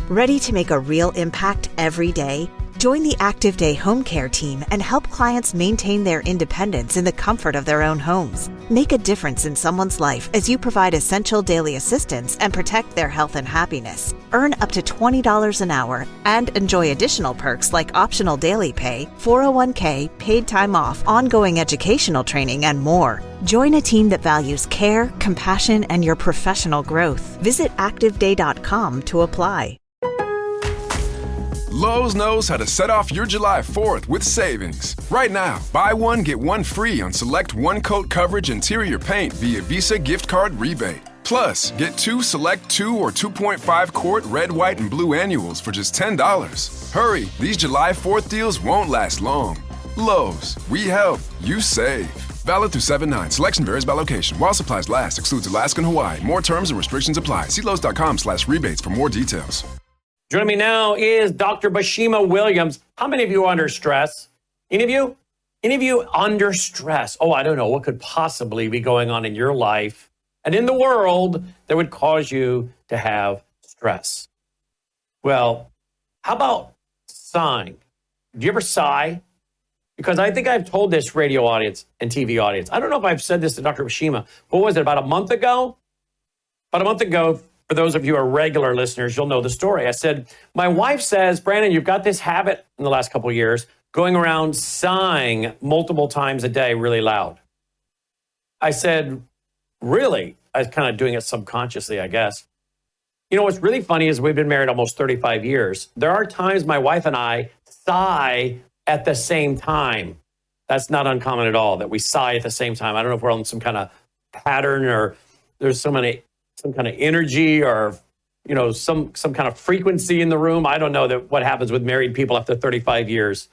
Ready to make a real impact every day? Join the Active Day Home Care team and help clients maintain their independence in the comfort of their own homes. Make a difference in someone's life as you provide essential daily assistance and protect their health and happiness. Earn up to $20 an hour and enjoy additional perks like optional daily pay, 401k, paid time off, ongoing educational training, and more. Join a team that values care, compassion, and your professional growth. Visit activeday.com to apply. Lowe's knows how to set off your July 4th with savings. Right now, buy one, get one free on select one-coat coverage interior paint via Visa gift card rebate. Plus, get two select 2 or 2.5 quart red, white, and blue annuals for just $10. Hurry, these July 4th deals won't last long. Lowe's, we help, you save. Valid through 7/9. Selection varies by location. While supplies last, excludes Alaska and Hawaii. More terms and restrictions apply. See Lowe's.com/rebates for more details. Joining me now is Dr. Basima Williams. How many of you are under stress? Any of you? Any of you under stress? Oh, I don't know. What could possibly be going on in your life and in the world that would cause you to have stress? Well, how about sighing? Do you ever sigh? Because I think I've told this radio audience and TV audience. I don't know if I've said this to Dr. Basima. What was it, about a month ago? About a month ago, for those of you who are regular listeners, you'll know the story. I said, my wife says, Brandon, you've got this habit in the last couple of years, going around sighing multiple times a day really loud. I said, really? I was kind of doing it subconsciously, I guess. You know, what's really funny is we've been married almost 35 years. There are times my wife and I sigh at the same time. That's not uncommon at all, that we sigh at the same time. I don't know if we're on some kind of pattern or there's some kind of energy or, you know, some kind of frequency in the room. I don't know what happens with married people after 35 years.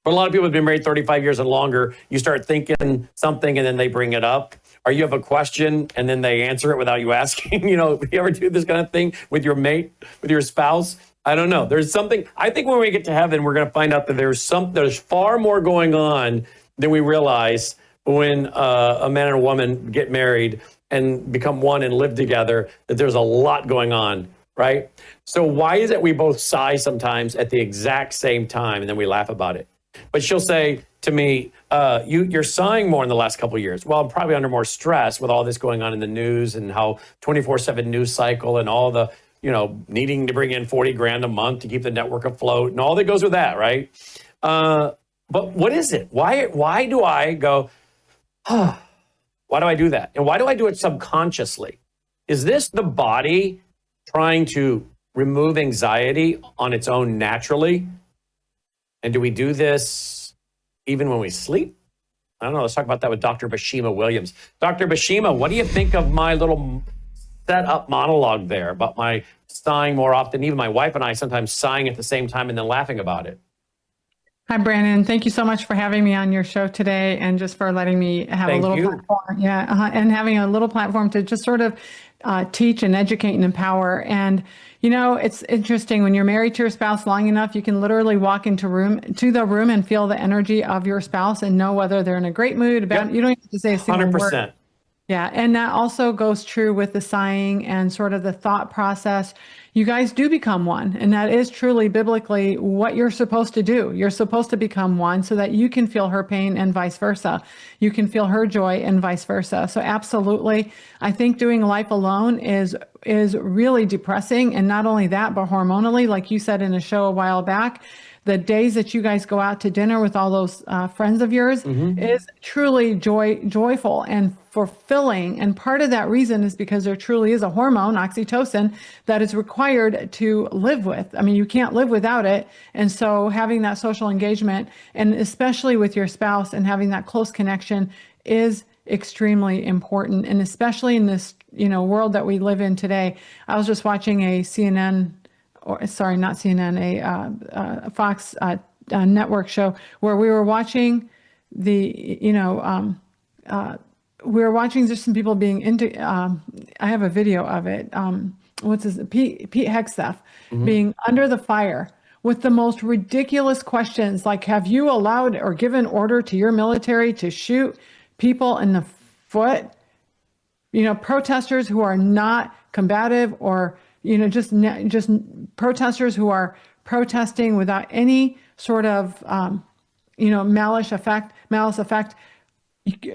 But a lot of people have been married 35 years and longer. You start thinking something and then they bring it up. Or you have a question and then they answer it without you asking. You know, you ever do this kind of thing with your mate, with your spouse? I don't know. There's something, I think when we get to heaven, we're going to find out that there's far more going on than we realize when a man and a woman get married and become one and live together, that there's a lot going on, right? So why is it we both sigh sometimes at the exact same time and then we laugh about it? But she'll say to me, you're sighing more in the last couple of years. Well, I'm probably under more stress with all this going on in the news and how 24/7 news cycle and all the, you know, needing to bring in 40 grand a month to keep the network afloat and all that goes with that, right? But what is it? Why do I go, why do I do that? And why do I do it subconsciously? Is this the body trying to remove anxiety on its own naturally? And do we do this even when we sleep? I don't know. Let's talk about that with Dr. Basima Williams. Dr. Basima, what do you think of my little set up monologue there about my sighing more often? Even my wife and I sometimes sighing at the same time and then laughing about it. Hi, Brandon. Thank you so much for having me on your show today and just for letting me have a little platform. Yeah, and having a little platform to just sort of teach and educate and empower. And, you know, it's interesting when you're married to your spouse long enough, you can literally walk into the room and feel the energy of your spouse and know whether they're in a great mood, about. Yep. You don't have to say a single 100%. Word. Yeah, and that also goes true with the sighing and sort of the thought process. You guys do become one, and that is truly biblically what you're supposed to do. You're supposed to become one so that you can feel her pain and vice versa. You can feel her joy and vice versa. So absolutely, I think doing life alone is really depressing, and not only that, but hormonally, like you said in a show a while back, the days that you guys go out to dinner with all those friends of yours is truly joyful and fulfilling. And part of that reason is because there truly is a hormone, oxytocin, that is required to live with. I mean, you can't live without it. And so having that social engagement, and especially with your spouse and having that close connection, is extremely important. And especially in this, you know, world that we live in today. I was just watching a CNN, or sorry, not CNN, a Fox network show where we were watching we were watching just some people being into, I have a video of it. Pete Hegseth being under the fire with the most ridiculous questions, like, have you allowed or given order to your military to shoot people in the foot? You know, protesters who are not combative or, just protesters who are protesting without any sort of, malice effect.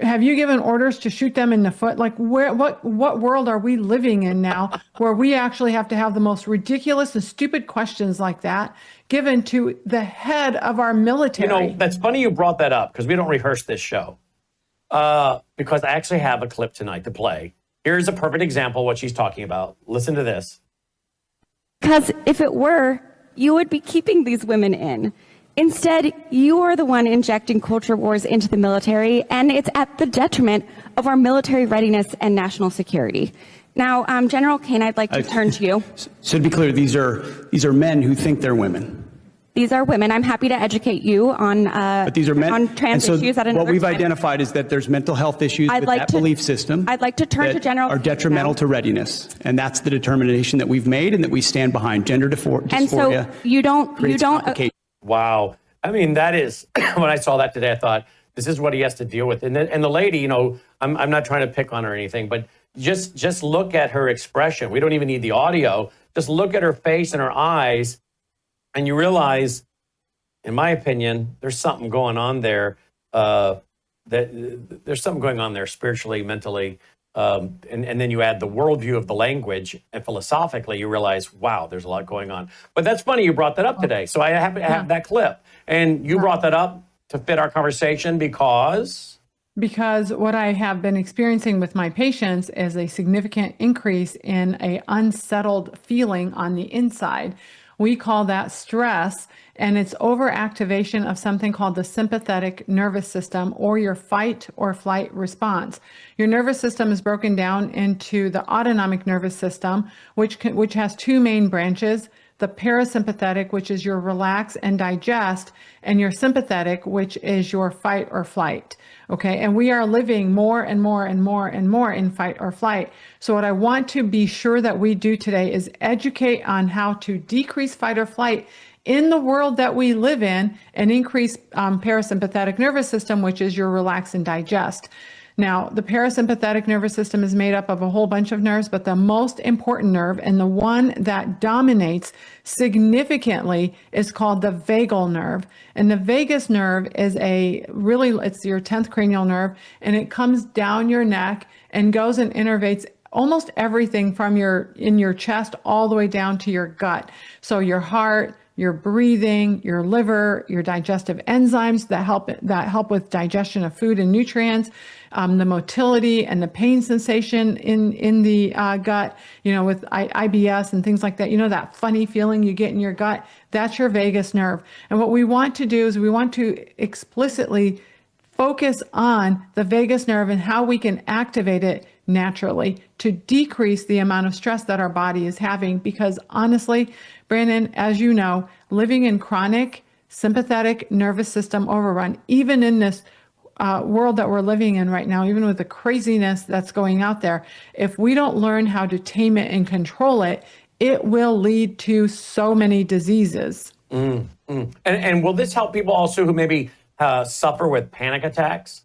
Have you given orders to shoot them in the foot? Like what world are we living in now where we actually have to have the most ridiculous and stupid questions like that given to the head of our military? That's funny you brought that up because we don't rehearse this show. Because I actually have a clip tonight to play. Here's a perfect example of what she's talking about. Listen to this. Because if it were, you would be keeping these women in. Instead, you are the one injecting culture wars into the military, and it's at the detriment of our military readiness and national security. Now, General Kane, I'd like to turn to you. So to be clear, these are men who think they're women. These are women. I'm happy to educate you on but these are men, on trans issues at another what we've time. identified is that there's mental health issues with that belief system. I'd like to turn to General are detrimental to readiness, and that's the determination that we've made and that we stand behind. Gender dysphoria. And so you don't. Wow. I mean, that is when I saw that today, I thought this is what he has to deal with. And the lady, I'm not trying to pick on her or anything, but just look at her expression. We don't even need the audio. Just look at her face and her eyes. And you realize, in my opinion, there's something going on there. There's something going on there spiritually, mentally. And then you add the worldview of the language, and philosophically, you realize, wow, there's a lot going on. But that's funny you brought that up today. So I happen to have that clip. And you brought that up to fit our conversation because what I have been experiencing with my patients is a significant increase in a unsettled feeling on the inside. We call that stress, and it's overactivation of something called the sympathetic nervous system, or your fight or flight response. Your nervous system is broken down into the autonomic nervous system, which has two main branches: the parasympathetic, which is your relax and digest, and your sympathetic, which is your fight or flight. Okay, and we are living more and more and more and more in fight or flight. So what I want to be sure that we do today is educate on how to decrease fight or flight in the world that we live in and increase parasympathetic nervous system, which is your relax and digest. Now, the parasympathetic nervous system is made up of a whole bunch of nerves, but the most important nerve and the one that dominates significantly is called the vagal nerve. And the vagus nerve is it's your 10th cranial nerve, and it comes down your neck and goes and innervates almost everything from in your chest all the way down to your gut. So your heart, your breathing, your liver, your digestive enzymes that help with digestion of food and nutrients, the motility and the pain sensation in the gut, with IBS and things like that. That funny feeling you get in your gut, that's your vagus nerve. And what we want to do is we want to explicitly focus on the vagus nerve and how we can activate it naturally to decrease the amount of stress that our body is having. Because honestly, Brandon, as you know, living in chronic sympathetic nervous system overrun, even in this world that we're living in right now, even with the craziness that's going out there, if we don't learn how to tame it and control it, it will lead to so many diseases. And will this help people also who maybe suffer with panic attacks?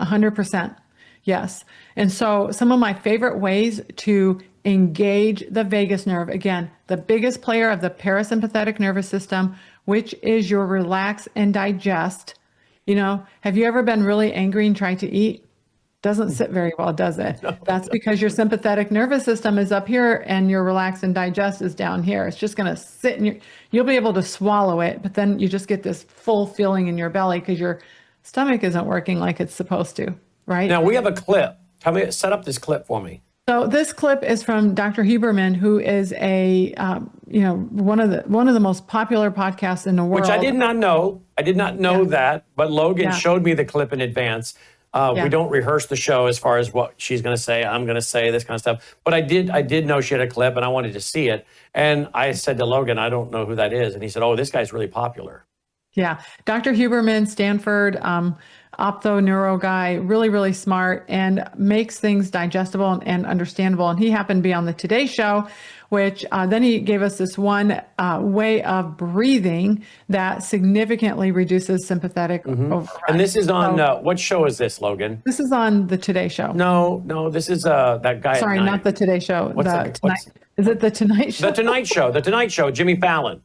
100%. Yes. And so some of my favorite ways to engage the vagus nerve, again, the biggest player of the parasympathetic nervous system, which is your relax and digest. Have you ever been really angry and tried to eat? Doesn't sit very well, does it? No. That's because your sympathetic nervous system is up here and your relax and digest is down here. It's just going to sit in you'll be able to swallow it, but then you just get this full feeling in your belly because your stomach isn't working like it's supposed to, right? Now we have a clip. Set up this clip for me. So this clip is from Dr. Huberman, who is one of the most popular podcasts in the world. Which I did not know. I did not know that, but Logan showed me the clip in advance. We don't rehearse the show as far as what she's going to say, I'm going to say, this kind of stuff. But I did know she had a clip, and I wanted to see it. And I said to Logan, I don't know who that is. And he said, oh, this guy's really popular. Yeah. Dr. Huberman, Stanford, optho-neuro guy, really, really smart, and makes things digestible and understandable. And he happened to be on the Today Show, which then he gave us this one way of breathing that significantly reduces sympathetic override. And this is on, what show is this, Logan? This is on the Today Show. No, this is that guy. Sorry, not the Today Show. Is it the Tonight Show? The Tonight Show. The Tonight Show. Jimmy Fallon.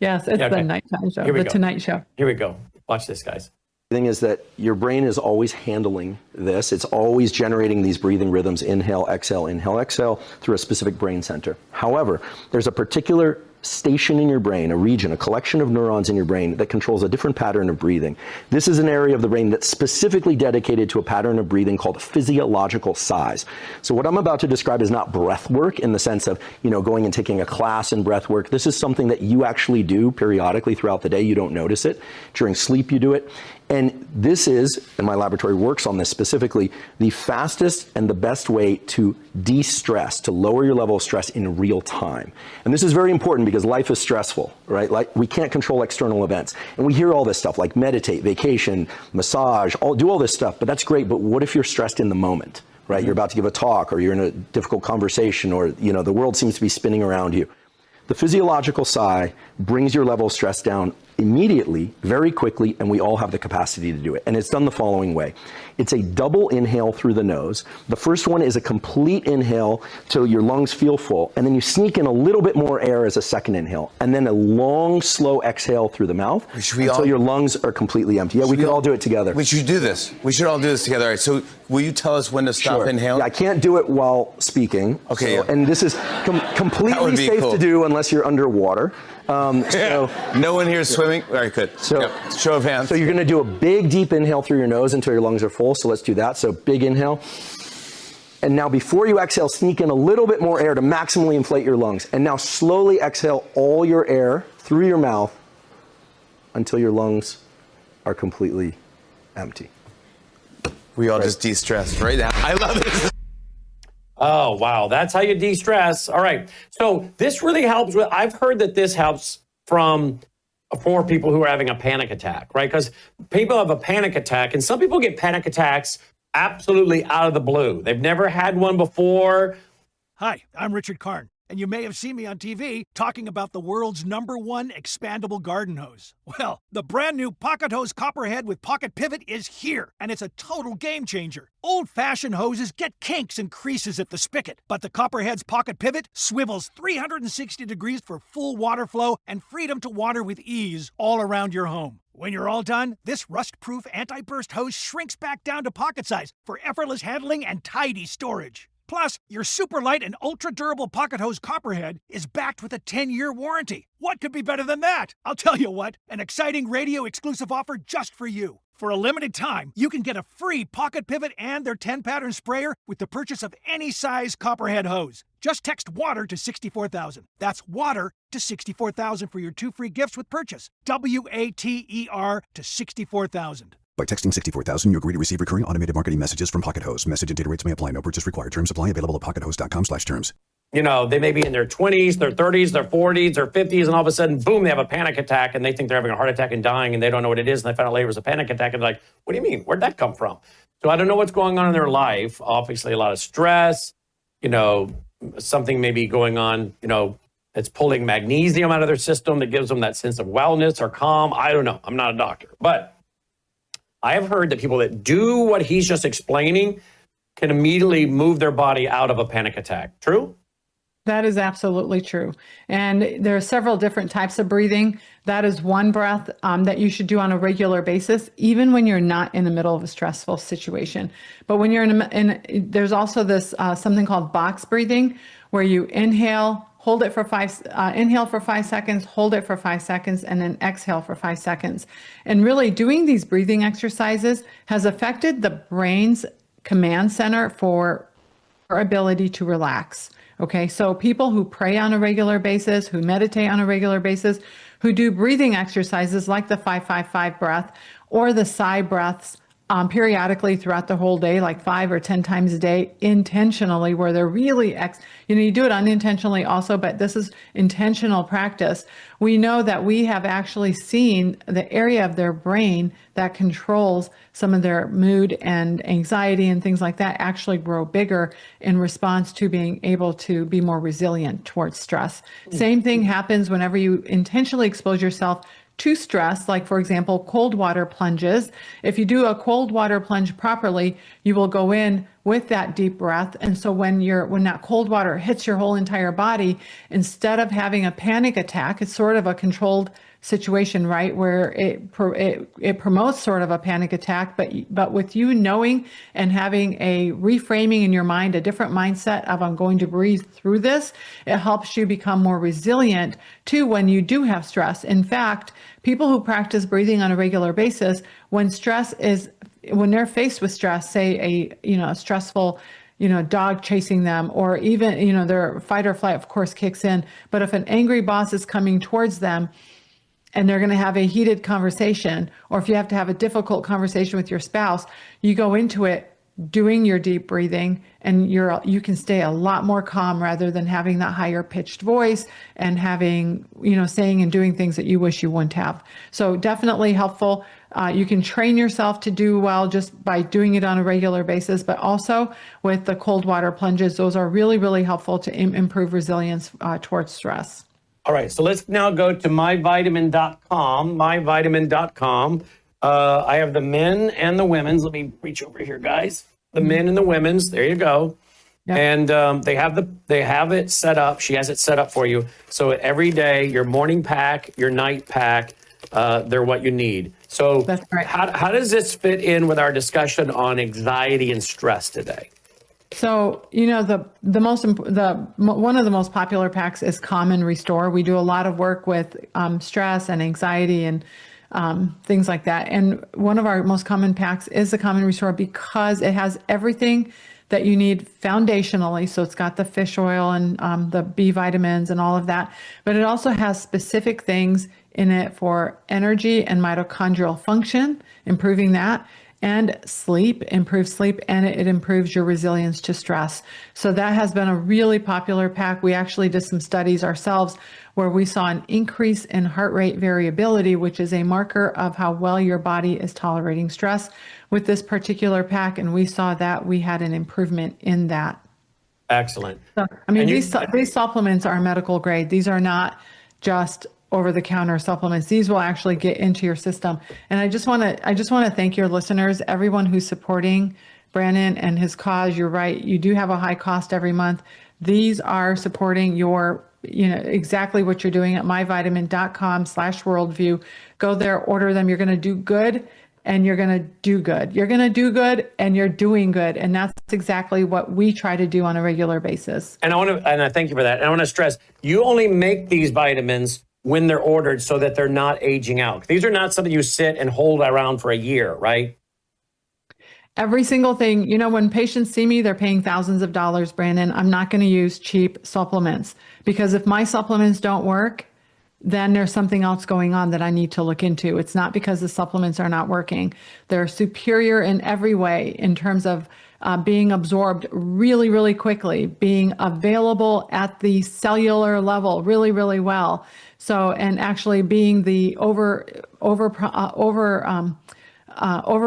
Yes, it's the nighttime show. The Tonight Show. Here we go. Watch this, guys. The thing is that your brain is always handling this. It's always generating these breathing rhythms, inhale, exhale, through a specific brain center. However, there's a particular station in your brain, a region, a collection of neurons in your brain that controls a different pattern of breathing. This is an area of the brain that's specifically dedicated to a pattern of breathing called physiological sighs. So what I'm about to describe is not breath work in the sense of, going and taking a class in breath work. This is something that you actually do periodically throughout the day. You don't notice it. During sleep, you do it. And this is, and my laboratory works on this specifically, the fastest and the best way to de-stress, to lower your level of stress in real time. And this is very important because life is stressful, right? Like, we can't control external events. And we hear all this stuff like meditate, vacation, massage, do all this stuff, but that's great. But what if you're stressed in the moment, right? You're about to give a talk, or you're in a difficult conversation, or, the world seems to be spinning around you. The physiological sigh brings your level of stress down immediately, very quickly, and we all have the capacity to do it. And it's done the following way. It's a double inhale through the nose. The first one is a complete inhale till your lungs feel full, and then you sneak in a little bit more air as a second inhale, and then a long, slow exhale through the mouth until your lungs are completely empty. Yeah, we could all do it together. We should do this. We should all do this together. All right, so will you tell us when to stop inhaling? Yeah, I can't do it while speaking. Okay. So, and this is completely safe to do unless you're underwater. No one here is swimming. All right, good. So, show of hands. So you're going to do a big, deep inhale through your nose until your lungs are full. So let's do that. So big inhale. And now before you exhale, sneak in a little bit more air to maximally inflate your lungs. And now slowly exhale all your air through your mouth until your lungs are completely empty. We all just de-stressed right now. I love this. Oh, wow. That's how you de-stress. All right. So this really helps with, I've heard that this helps for people who are having a panic attack, right? Because people have a panic attack, and some people get panic attacks absolutely out of the blue. They've never had one before. Hi, I'm Richard Karn, and you may have seen me on TV talking about the world's #1 expandable garden hose. Well, the brand new Pocket Hose Copperhead with Pocket Pivot is here, and it's a total game changer. Old-fashioned hoses get kinks and creases at the spigot, but the Copperhead's Pocket Pivot swivels 360 degrees for full water flow and freedom to water with ease all around your home. When you're all done, this rust-proof anti-burst hose shrinks back down to pocket size for effortless handling and tidy storage. Plus, your super light and ultra-durable Pocket Hose Copperhead is backed with a 10-year warranty. What could be better than that? I'll tell you what, an exciting radio-exclusive offer just for you. For a limited time, you can get a free Pocket Pivot and their 10-pattern sprayer with the purchase of any size Copperhead hose. Just text WATER to 64,000. That's WATER to 64,000 for your 2 free gifts with purchase. WATER to 64,000. By texting 64,000, you agree to receive recurring automated marketing messages from Pocket Hose. Message and data rates may apply. No purchase required. Terms apply. Available at pockethose.com/terms. They may be in their 20s, their 30s, their 40s, their 50s, and all of a sudden, boom, they have a panic attack, and they think they're having a heart attack and dying, and they don't know what it is, and they find out later it was a panic attack, and they're like, what do you mean? Where'd that come from? So I don't know what's going on in their life. Obviously, a lot of stress, something may be going on, that's pulling magnesium out of their system that gives them that sense of wellness or calm. I don't know. I'm not a doctor. But I have heard that people that do what he's just explaining can immediately move their body out of a panic attack. True? That is absolutely true. And there are several different types of breathing. That is one breath that you should do on a regular basis, even when you're not in the middle of a stressful situation. But when you're there's also this something called box breathing, where you inhale, hold it for inhale for 5 seconds, hold it for 5 seconds, and then exhale for 5 seconds. And really doing these breathing exercises has affected the brain's command center for our ability to relax. Okay, so people who pray on a regular basis, who meditate on a regular basis, who do breathing exercises like the 5-5-5 breath or the sigh breaths periodically throughout the whole day, like 5 or 10 times a day, intentionally, where they're really, you do it unintentionally also, but this is intentional practice. We know that we have actually seen the area of their brain that controls some of their mood and anxiety and things like that actually grow bigger in response to being able to be more resilient towards stress. Same thing happens whenever you intentionally expose yourself to stress, like for example, cold water plunges. If you do a cold water plunge properly, you will go in with that deep breath. And so when that cold water hits your whole entire body, instead of having a panic attack, it's sort of a controlled situation, right? Where it promotes sort of a panic attack, but with you knowing and having a reframing in your mind, a different mindset of I'm going to breathe through this, it helps you become more resilient to when you do have stress. In fact, people who practice breathing on a regular basis, when they're faced with stress, say a stressful dog chasing them, or even, their fight or flight, of course, kicks in. But if an angry boss is coming towards them and they're going to have a heated conversation, or if you have to have a difficult conversation with your spouse, you go into it doing your deep breathing, and you can stay a lot more calm rather than having that higher pitched voice and having, saying and doing things that you wish you wouldn't have. So definitely helpful. You can train yourself to do well just by doing it on a regular basis, but also with the cold water plunges. Those are really, really helpful to improve resilience towards stress. All right, so let's now go to myvitamin.com, myvitamin.com. I have the men and the women's. Let me reach over here, guys. The men and the women's. There you go. Yep. And they have it set up. She has it set up for you. So every day, your morning pack, your night pack, they're what you need. So that's right. How does this fit in with our discussion on anxiety and stress today? So, one of the most popular packs is Calm and Restore. We do a lot of work with stress and anxiety and things like that. And one of our most common packs is the Calm and Restore because it has everything that you need foundationally. So it's got the fish oil and the B vitamins and all of that. But it also has specific things in it for energy and mitochondrial function, improving that. And sleep, improves sleep, and it improves your resilience to stress. So that has been a really popular pack. We actually did some studies ourselves where we saw an increase in heart rate variability, which is a marker of how well your body is tolerating stress with this particular pack. And we saw that we had an improvement in that. Excellent. So, these supplements are medical grade. These are not just over-the-counter supplements. These will actually get into your system. And I just want to thank your listeners, everyone who's supporting Brandon and his cause. You're right. You do have a high cost every month. These are supporting your, exactly what you're doing at myvitamin.com/worldview. Go there, order them. You're going to do good and you're going to do good. You're going to do good and you're doing good. And that's exactly what we try to do on a regular basis. And I thank you for that. And I want to stress, you only make these vitamins when they're ordered so that they're not aging out. These are not something you sit and hold around for a year, right? Every single thing, when patients see me, they're paying thousands of dollars, Brandon. I'm not going to use cheap supplements because if my supplements don't work, then there's something else going on that I need to look into. It's not because the supplements are not working. They're superior in every way in terms of being absorbed really, really quickly, being available at the cellular level really, really well. So, and actually being the over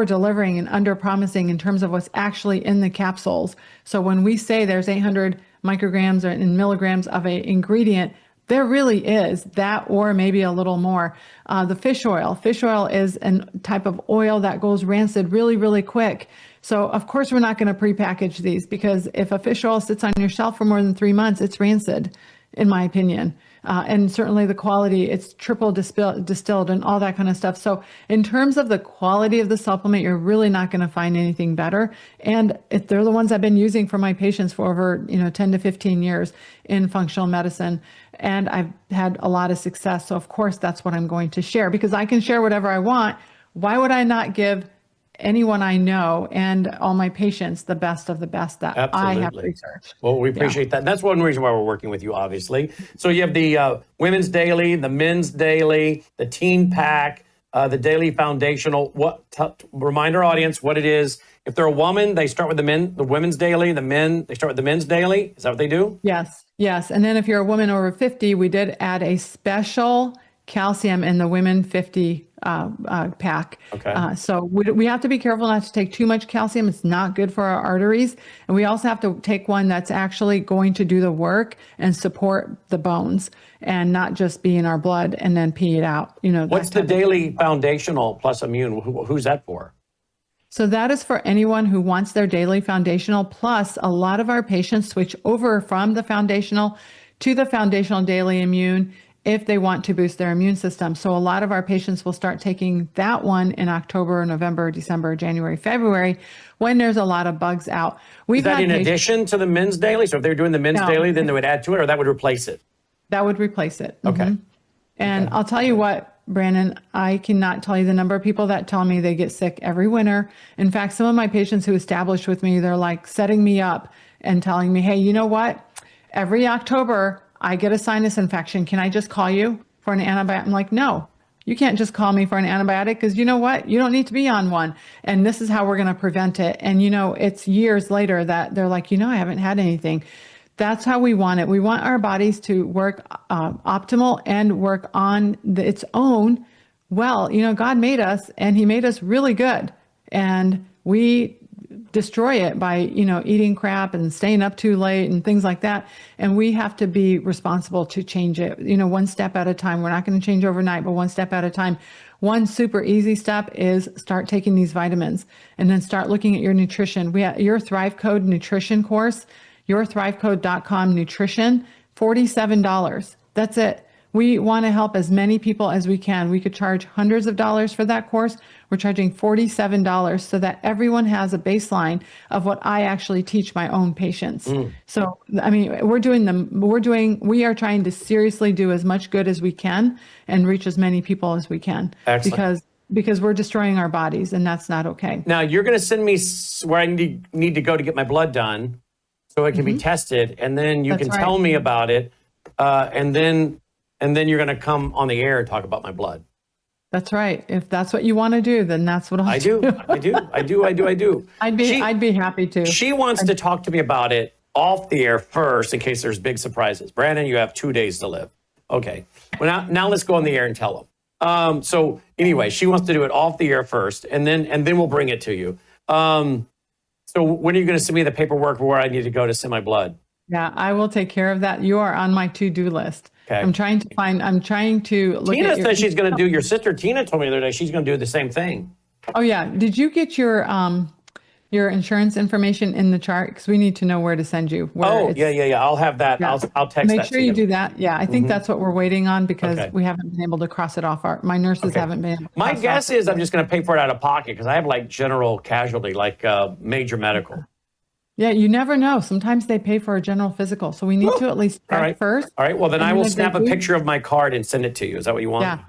delivering and under promising in terms of what's actually in the capsules. So when we say there's 800 micrograms or in milligrams of an ingredient, there really is that, or maybe a little more. The fish oil is a type of oil that goes rancid really, really quick. So of course we're not going to prepackage these because if a fish oil sits on your shelf for more than 3 months, it's rancid, in my opinion. And certainly the quality, it's triple distilled and all that kind of stuff. So in terms of the quality of the supplement, you're really not going to find anything better. And they're the ones I've been using for my patients for over 10 to 15 years in functional medicine. And I've had a lot of success. So of course, that's what I'm going to share because I can share whatever I want. Why would I not give anyone I know and all my patients the best of the best that Absolutely. I have researched? Well, we appreciate that. And that's one reason why we're working with you, obviously. So you have the women's daily, the men's daily, the teen pack, the daily foundational. Remind our audience what it is. If they're a woman, they start with the women's daily. The men, they start with the men's daily. Is that what they do? Yes. And then if you're a woman over 50, we did add a special calcium in the women 50 pack. Okay. So we have to be careful not to take too much calcium. It's not good for our arteries. And we also have to take one that's actually going to do the work and support the bones and not just be in our blood and then pee it out. What's the daily foundational plus immune? Who's that for? So that is for anyone who wants their daily foundational. Plus, a lot of our patients switch over from the foundational to the foundational daily immune if they want to boost their immune system. So a lot of our patients will start taking that one in October, November, December, January, February, when there's a lot of bugs out. Is that in addition to the men's daily? So if they're doing the men's daily, then they would add to it, or that would replace it? That would replace it. Okay. Mm-hmm. And I'll tell you what, Brandon, I cannot tell you the number of people that tell me they get sick every winter. In fact, some of my patients who established with me, they're like setting me up and telling me, hey, you know what? Every October, I get a sinus infection. Can I just call you for an antibiotic? I'm like, no, you can't just call me for an antibiotic because you know what? You don't need to be on one. And this is how we're going to prevent it. And, it's years later that they're like, I haven't had anything. That's how we want it. We want our bodies to work optimal and work on its own. Well, God made us and he made us really good. And we destroy it by, eating crap and staying up too late and things like that. And we have to be responsible to change it, one step at a time. We're not going to change overnight, but one step at a time. One super easy step is start taking these vitamins and then start looking at your nutrition. We have your Thrive Code nutrition course, yourthrivecode.com nutrition, $47. That's it. We want to help as many people as we can. We could charge hundreds of dollars for that course. We're charging $47 so that everyone has a baseline of what I actually teach my own patients. So, we are trying to seriously do as much good as we can and reach as many people as we can. Excellent. Because we're destroying our bodies and that's not okay. Now you're going to send me where I need to go to get my blood done so it can be tested. And then you can tell me about it. And then you're going to come on the air and talk about my blood. That's right. If that's what you want to do, then that's what I'll do. I do. I'd be happy to. She wants to talk to me about it off the air first in case there's big surprises. Brandon, you have 2 days to live. Okay. Well, now let's go on the air and tell them. So anyway, she wants to do it off the air first, and then we'll bring it to you. So when are you going to send me the paperwork where I need to go to send my blood? Yeah, I will take care of that. You are on my to-do list. Okay. I'm trying to look Tina at says she's going to do, your sister Tina told me the other day, she's going to do the same thing. Oh yeah. Did you get your insurance information in the chart? Because we need to know where to send you. Yeah. I'll have that. Yeah. I'll text that. Make sure you do that. Yeah, I think that's what we're waiting on because we haven't been able to cross it off. My nurses haven't been able to My guess is I'm just going to pay for it out of pocket because I have like general casualty, like major medical. Yeah, you never know. Sometimes they pay for a general physical. So we need to at least check first. All right. Well, then I will snap a picture of my card and send it to you. Is that what you want? Yeah.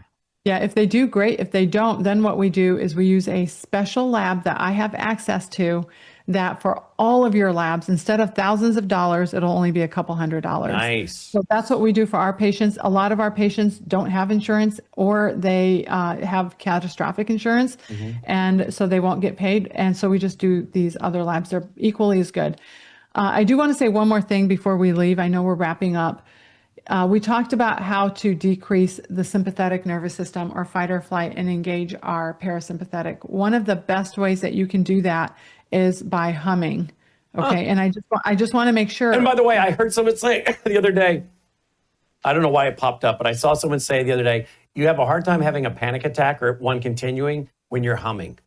Yeah. If they do, great. If they don't, then what we do is we use a special lab that I have access to that for all of your labs, instead of thousands of dollars, it'll only be a couple $100s. Nice. So that's what we do for our patients. A lot of our patients don't have insurance or they have catastrophic insurance. And so they won't get paid. And so we just do these other labs. They're equally as good. I do want to say one more thing before we leave. I know we're wrapping up. We talked about how to decrease the sympathetic nervous system or fight or flight and engage our parasympathetic. One of the best ways that you can do that is by humming. Okay. And I just want to make sure. And by the way, I heard someone say the other day, I don't know why it popped up, but I saw someone say the other day, you have a hard time having a panic attack or one continuing when you're humming.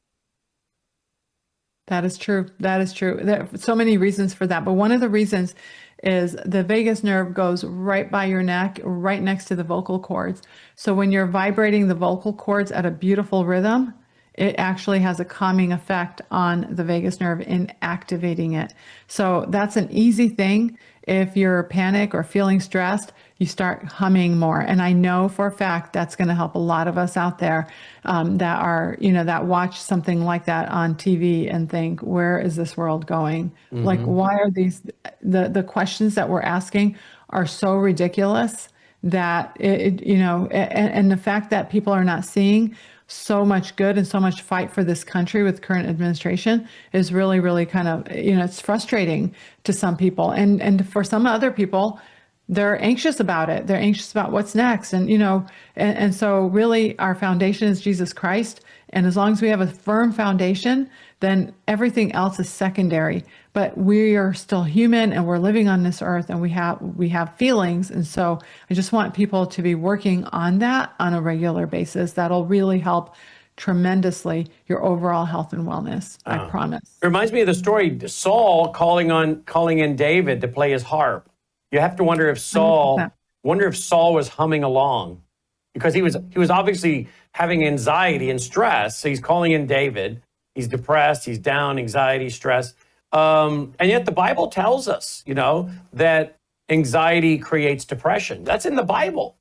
That is true. That is true. There are so many reasons for that. But one of the reasons is the vagus nerve goes right by your neck, right next to the vocal cords. So when you're vibrating the vocal cords at a beautiful rhythm, it actually has a calming effect on the vagus nerve in activating it. So that's an easy thing. If you're panic or feeling stressed, you start humming more. And I know for a fact that's going to help a lot of us out there that are, that watch something like that on TV and think, where is this world going? Like, why are the questions that we're asking are so ridiculous that and the fact that people are not seeing so much good and so much fight for this country with current administration is really, really kind of, it's frustrating to some people. And for some other people, they're anxious about it. They're anxious about what's next. And, and so really our foundation is Jesus Christ. And as long as we have a firm foundation, then everything else is secondary. But we are still human and we're living on this earth and we have feelings. And so I just want people to be working on that on a regular basis. That'll really help tremendously your overall health and wellness. I promise. It reminds me of the story Saul calling in David to play his harp. You have to wonder if Saul 100%. Was humming along, because he was obviously having anxiety and stress. So he's calling in David. He's depressed. He's down, anxiety, stress. And yet the Bible tells us, that anxiety creates depression. That's in the Bible.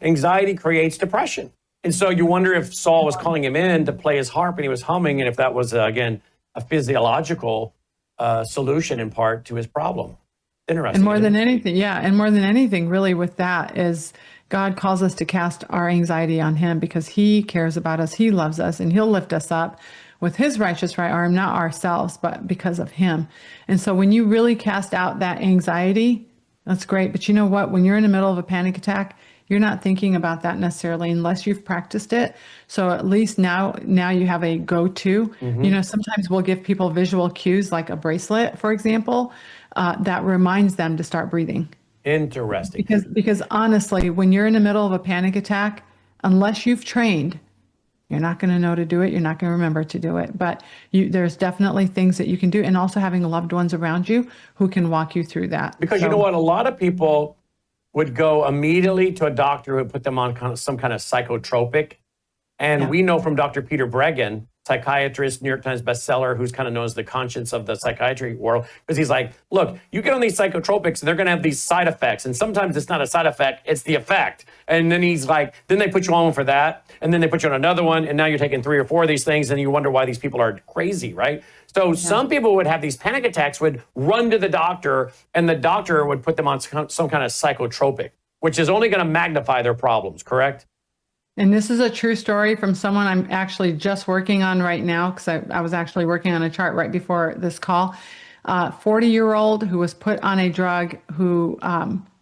Anxiety creates depression. And so you wonder if Saul was calling him in to play his harp and he was humming, and if that was, again, a physiological solution in part to his problem. Interesting. And more than anything, really, with that is God calls us to cast our anxiety on him, because he cares about us. He loves us, and he'll lift us up with his righteous right arm, not ourselves, but because of him. And so when you really cast out that anxiety, that's great. But you know what? When you're in the middle of a panic attack, you're not thinking about that necessarily unless you've practiced it. So at least now you have a go-to. Sometimes we'll give people visual cues, like a bracelet, for example, that reminds them to start breathing. Interesting. Because honestly, when you're in the middle of a panic attack, unless you've trained, you're not going to know to do it. You're not going to remember to do it. But there's definitely things that you can do, and also having loved ones around you who can walk you through that. Because you know what? A lot of people would go immediately to a doctor who would put them on some kind of psychotropic. And we know from Dr. Peter Breggin, psychiatrist, New York Times bestseller, who's kind of known as the conscience of the psychiatry world, because he's like, look, you get on these psychotropics and they're going to have these side effects. And sometimes it's not a side effect, it's the effect. And then he's like, then they put you on one for that. And then they put you on another one. And now you're taking 3 or 4 of these things. And you wonder why these people are crazy, right? So some people would have these panic attacks, would run to the doctor, and the doctor would put them on some kind of psychotropic, which is only going to magnify their problems, correct? And this is a true story from someone I'm actually just working on right now, because I was actually working on a chart right before this call. 40-year-old who was put on a drug, who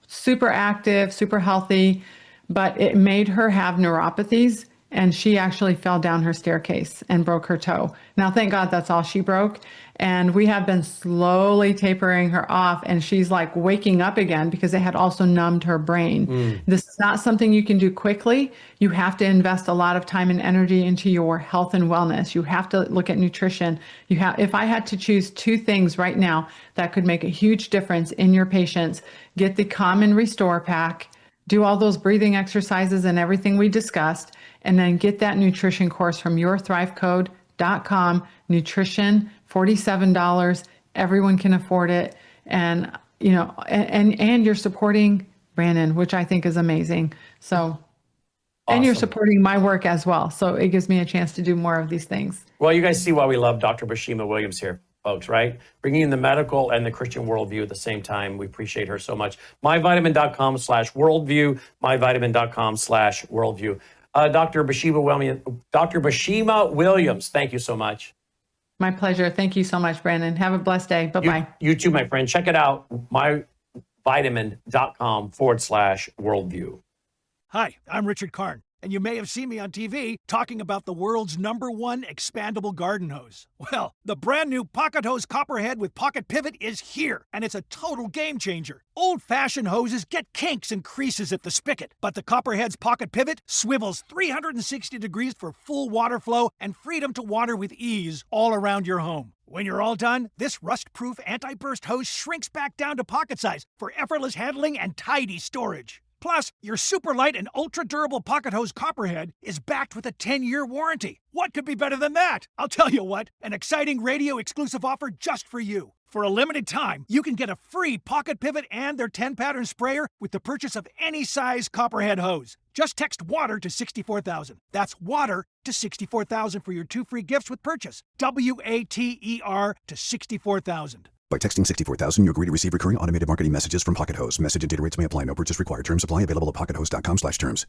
super active, super healthy, but it made her have neuropathies, and she actually fell down her staircase and broke her toe. Now, thank God that's all she broke. And we have been slowly tapering her off, and she's like waking up again because it had also numbed her brain. This is not something you can do quickly. You have to invest a lot of time and energy into your health and wellness. You have to look at nutrition. If I had to choose 2 things right now that could make a huge difference in your patients, get the Calm and Restore pack, do all those breathing exercises and everything we discussed, and then get that nutrition course from yourthrivecode.com, nutrition, $47. Everyone can afford it. And, and you're supporting Brandon, which I think is amazing. So, awesome. And you're supporting my work as well. So it gives me a chance to do more of these things. Well, you guys see why we love Dr. Basima Williams here, folks, right? Bringing in the medical and the Christian worldview at the same time. We appreciate her so much. myvitamin.com/worldview, myvitamin.com/worldview. Dr. Basima Williams, thank you so much. My pleasure. Thank you so much, Brandon. Have a blessed day. Bye-bye. You too, my friend. Check it out, myvitamin.com/worldview. Hi, I'm Richard Karn, and you may have seen me on TV talking about the world's #1 expandable garden hose. Well, the brand new Pocket Hose Copperhead with Pocket Pivot is here, and it's a total game changer. Old-fashioned hoses get kinks and creases at the spigot, but the Copperhead's Pocket Pivot swivels 360 degrees for full water flow and freedom to water with ease all around your home. When you're all done, this rust-proof anti-burst hose shrinks back down to pocket size for effortless handling and tidy storage. Plus, your super light and ultra-durable Pocket Hose Copperhead is backed with a 10-year warranty. What could be better than that? I'll tell you what, an exciting radio-exclusive offer just for you. For a limited time, you can get a free Pocket Pivot and their 10-pattern sprayer with the purchase of any size Copperhead hose. Just text WATER to 64,000. That's WATER to 64,000 for your 2 free gifts with purchase. WATER to 64,000. By texting 64,000, you agree to receive recurring automated marketing messages from Pocket Hose. Message and data rates may apply. No purchase required. Terms apply. Available at pockethose.com/terms.